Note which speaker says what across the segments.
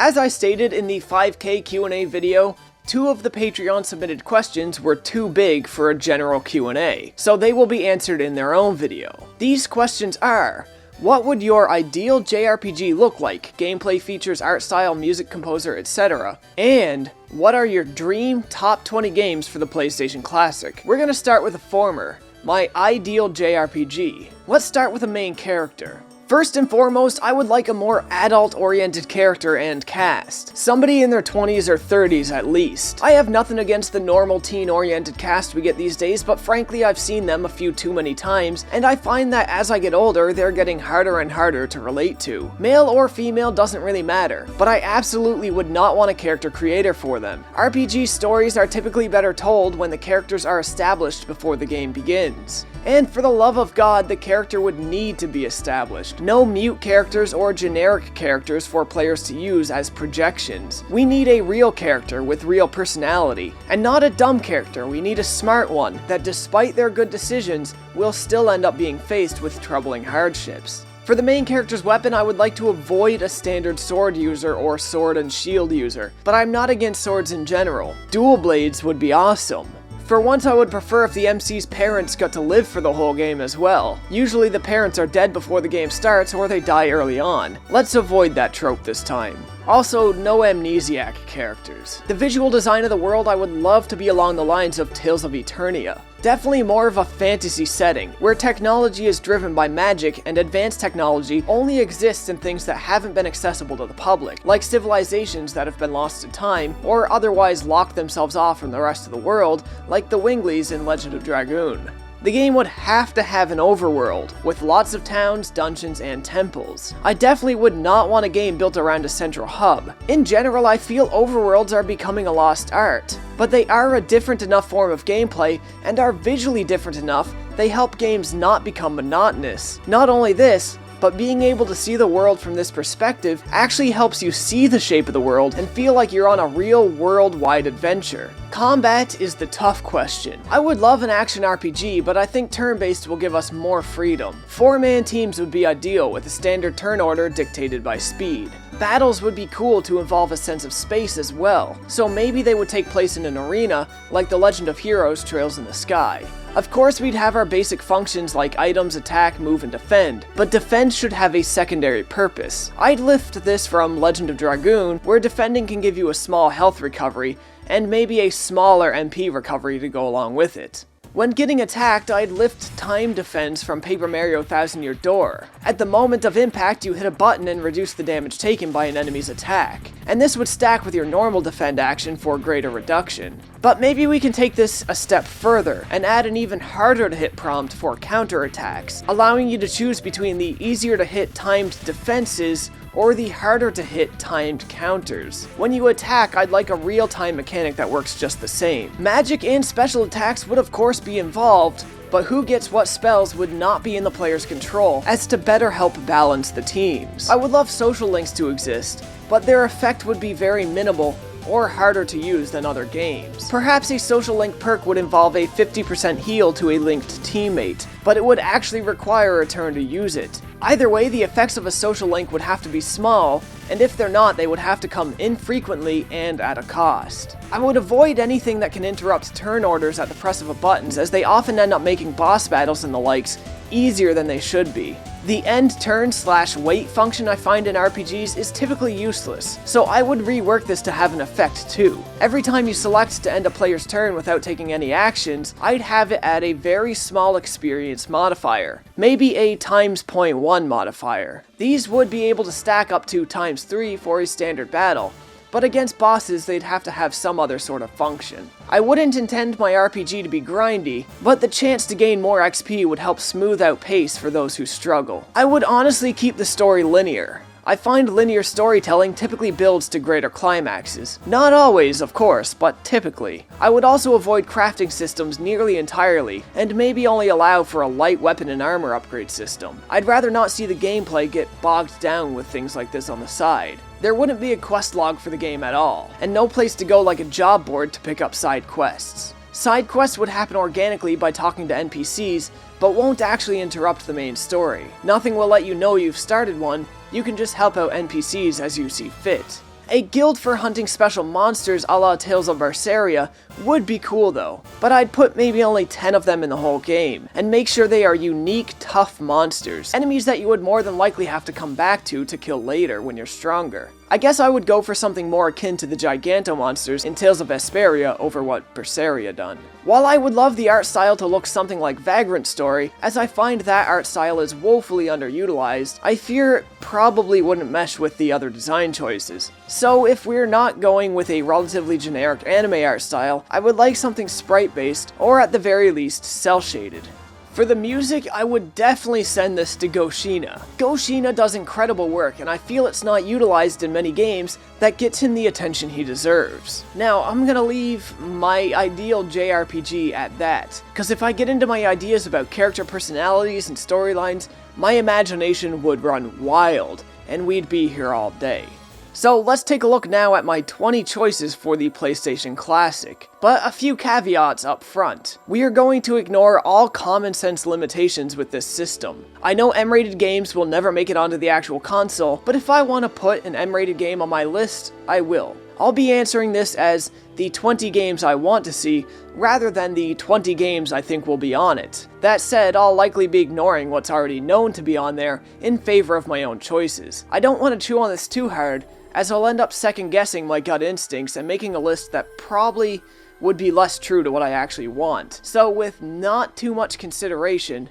Speaker 1: As I stated in the 5K Q&A video, 2 of the Patreon submitted questions were too big for a general Q&A, so they will be answered in their own video. These questions are: what would your ideal JRPG look like? Gameplay features, art style, music composer, etc. And what are your dream top 20 games for the PlayStation Classic? We're gonna start with the former, my ideal JRPG. Let's start with the main character. First and foremost, I would like a more adult-oriented character and cast. Somebody in their 20s or 30s at least. I have nothing against the normal teen-oriented cast we get these days, but frankly I've seen them a few too many times, and I find that as I get older, they're getting harder and harder to relate to. Male or female doesn't really matter, but I absolutely would not want a character creator for them. RPG stories are typically better told when the characters are established before the game begins. And for the love of God, the character would need to be established. No mute characters or generic characters for players to use as projections. We need a real character with real personality, and not a dumb character. We need a smart one that, despite their good decisions, will still end up being faced with troubling hardships. For the main character's weapon, I would like to avoid a standard sword user or sword and shield user, but I'm not against swords in general. Dual blades would be awesome. For once, I would prefer if the MC's parents got to live for the whole game as well. Usually the parents are dead before the game starts, or they die early on. Let's avoid that trope this time. Also, no amnesiac characters. The visual design of the world I would love to be along the lines of Tales of Eternia. Definitely more of a fantasy setting, where technology is driven by magic and advanced technology only exists in things that haven't been accessible to the public, like civilizations that have been lost to time, or otherwise locked themselves off from the rest of the world, like the Wingleys in Legend of Dragoon. The game would have to have an overworld, with lots of towns, dungeons, and temples. I definitely would not want a game built around a central hub. In general, I feel overworlds are becoming a lost art, but they are a different enough form of gameplay, and are visually different enough they help games not become monotonous. Not only this, but being able to see the world from this perspective actually helps you see the shape of the world and feel like you're on a real worldwide adventure. Combat is the tough question. I would love an action RPG, but I think turn-based will give us more freedom. 4-man teams would be ideal, with a standard turn order dictated by speed. Battles would be cool to involve a sense of space as well, so maybe they would take place in an arena like the Legend of Heroes Trails in the Sky. Of course, we'd have our basic functions like items, attack, move, and defend, but defense should have a secondary purpose. I'd lift this from Legend of Dragoon, where defending can give you a small health recovery, and maybe a smaller MP recovery to go along with it. When getting attacked, I'd lift time defense from Paper Mario Thousand Year Door. At the moment of impact, you hit a button and reduce the damage taken by an enemy's attack, and this would stack with your normal defend action for greater reduction. But maybe we can take this a step further, and add an even harder to hit prompt for counterattacks, allowing you to choose between the easier to hit timed defenses or the harder to hit timed counters. When you attack, I'd like a real-time mechanic that works just the same. Magic and special attacks would of course be involved, but who gets what spells would not be in the player's control, as to better help balance the teams. I would love social links to exist, but their effect would be very minimal or harder to use than other games. Perhaps a social link perk would involve a 50% heal to a linked teammate, but it would actually require a turn to use it. Either way, the effects of a social link would have to be small, and if they're not, they would have to come infrequently and at a cost. I would avoid anything that can interrupt turn orders at the press of a button, as they often end up making boss battles and the likes easier than they should be. The end turn/wait function I find in RPGs is typically useless, so I would rework this to have an effect too. Every time you select to end a player's turn without taking any actions, I'd have it at a very small experience modifier, maybe a ×0.1 modifier. These would be able to stack up to ×3 for a standard battle, but against bosses they'd have to have some other sort of function. I wouldn't intend my RPG to be grindy, but the chance to gain more XP would help smooth out pace for those who struggle. I would honestly keep the story linear. I find linear storytelling typically builds to greater climaxes. Not always, of course, but typically. I would also avoid crafting systems nearly entirely, and maybe only allow for a light weapon and armor upgrade system. I'd rather not see the gameplay get bogged down with things like this on the side. There wouldn't be a quest log for the game at all, and no place to go like a job board to pick up side quests. Side quests would happen organically by talking to NPCs, but won't actually interrupt the main story. Nothing will let you know you've started one, you can just help out NPCs as you see fit. A guild for hunting special monsters a la Tales of Berseria would be cool though, but I'd put maybe only 10 of them in the whole game, and make sure they are unique, tough monsters, enemies that you would more than likely have to come back to kill later when you're stronger. I guess I would go for something more akin to the Giganto monsters in Tales of Vesperia over what Berseria done. While I would love the art style to look something like Vagrant's story, as I find that art style is woefully underutilized, I fear it probably wouldn't mesh with the other design choices. So if we're not going with a relatively generic anime art style, I would like something sprite-based, or at the very least, cel-shaded. For the music, I would definitely send this to Goshina. Goshina does incredible work, and I feel it's not utilized in many games that gets him the attention he deserves. Now, I'm gonna leave my ideal JRPG at that, because if I get into my ideas about character personalities and storylines, my imagination would run wild, and we'd be here all day. So let's take a look now at my 20 choices for the PlayStation Classic, but a few caveats up front. We are going to ignore all common sense limitations with this system. I know M-rated games will never make it onto the actual console, but if I want to put an M-rated game on my list, I will. I'll be answering this as the 20 games I want to see, rather than the 20 games I think will be on it. That said, I'll likely be ignoring what's already known to be on there in favor of my own choices. I don't want to chew on this too hard, as I'll end up second-guessing my gut instincts and making a list that probably would be less true to what I actually want. So with not too much consideration,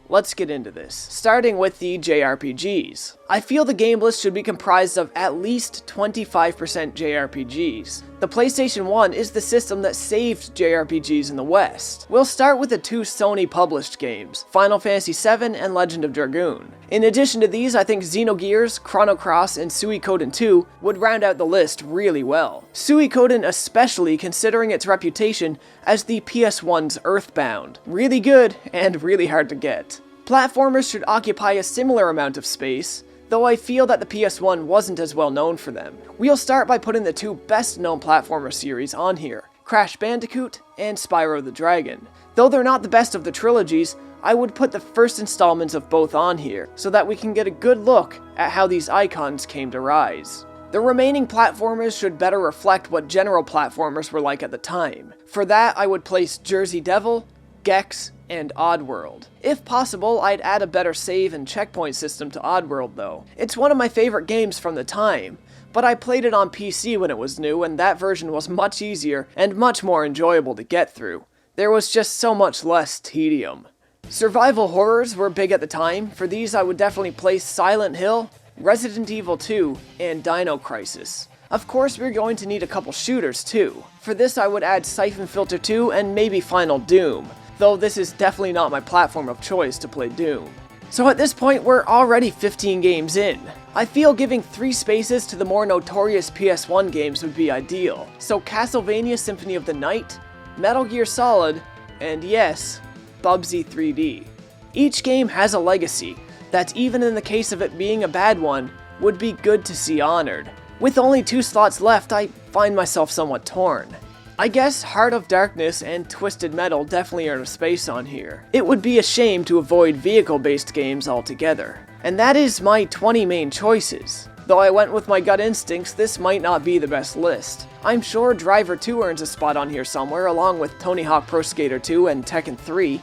Speaker 1: let's get into this, starting with the JRPGs. I feel the game list should be comprised of at least 25% JRPGs. The PlayStation 1 is the system that saved JRPGs in the West. We'll start with the two Sony-published games, Final Fantasy VII and Legend of Dragoon. In addition to these, I think Xenogears, Chrono Cross, and Suikoden 2 would round out the list really well. Suikoden especially, considering its reputation as the PS1's Earthbound. Really good, and really hard to get. Platformers should occupy a similar amount of space, though I feel that the PS1 wasn't as well known for them. We'll start by putting the two best known platformer series on here, Crash Bandicoot and Spyro the Dragon. Though they're not the best of the trilogies, I would put the first installments of both on here, so that we can get a good look at how these icons came to rise. The remaining platformers should better reflect what general platformers were like at the time. For that, I would place Jersey Devil, Gex, and Oddworld. If possible, I'd add a better save and checkpoint system to Oddworld though. It's one of my favorite games from the time, but I played it on PC when it was new, and that version was much easier and much more enjoyable to get through. There was just so much less tedium. Survival horrors were big at the time. For these, I would definitely place Silent Hill, Resident Evil 2, and Dino Crisis. Of course, we're going to need a couple shooters too. For this, I would add Siphon Filter 2 and maybe Final Doom, though this is definitely not my platform of choice to play Doom. So at this point, we're already 15 games in. I feel giving 3 spaces to the more notorious PS1 games would be ideal. So Castlevania Symphony of the Night, Metal Gear Solid, and yes, Bubsy 3D. Each game has a legacy that, even in the case of it being a bad one, would be good to see honored. With only 2 slots left, I find myself somewhat torn. I guess Heart of Darkness and Twisted Metal definitely earn a space on here. It would be a shame to avoid vehicle-based games altogether. And that is my 20 main choices. Though I went with my gut instincts, this might not be the best list. I'm sure Driver 2 earns a spot on here somewhere, along with Tony Hawk Pro Skater 2 and Tekken 3,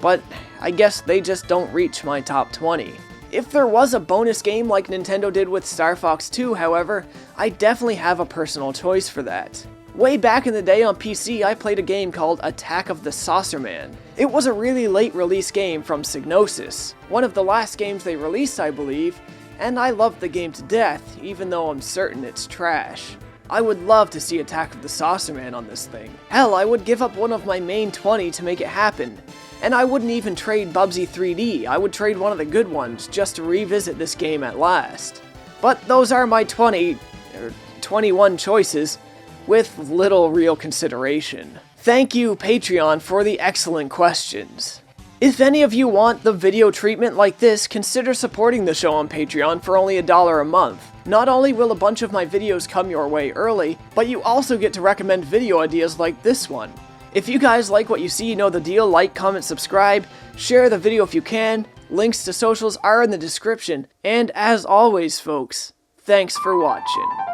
Speaker 1: but I guess they just don't reach my top 20. If there was a bonus game like Nintendo did with Star Fox 2, however, I definitely have a personal choice for that. Way back in the day on PC, I played a game called Attack of the Saucerman. It was a really late release game from Psygnosis, one of the last games they released, I believe, and I loved the game to death, even though I'm certain it's trash. I would love to see Attack of the Saucerman on this thing. Hell, I would give up one of my main 20 to make it happen. And I wouldn't even trade Bubsy 3D, I would trade one of the good ones just to revisit this game at last. But those are my 21 choices, with little real consideration. Thank you, Patreon, for the excellent questions. If any of you want the video treatment like this, consider supporting the show on Patreon for only $1 a month. Not only will a bunch of my videos come your way early, but you also get to recommend video ideas like this one. If you guys like what you see, you know the deal. Like, comment, subscribe, share the video if you can. Links to socials are in the description. And as always, folks, thanks for watching.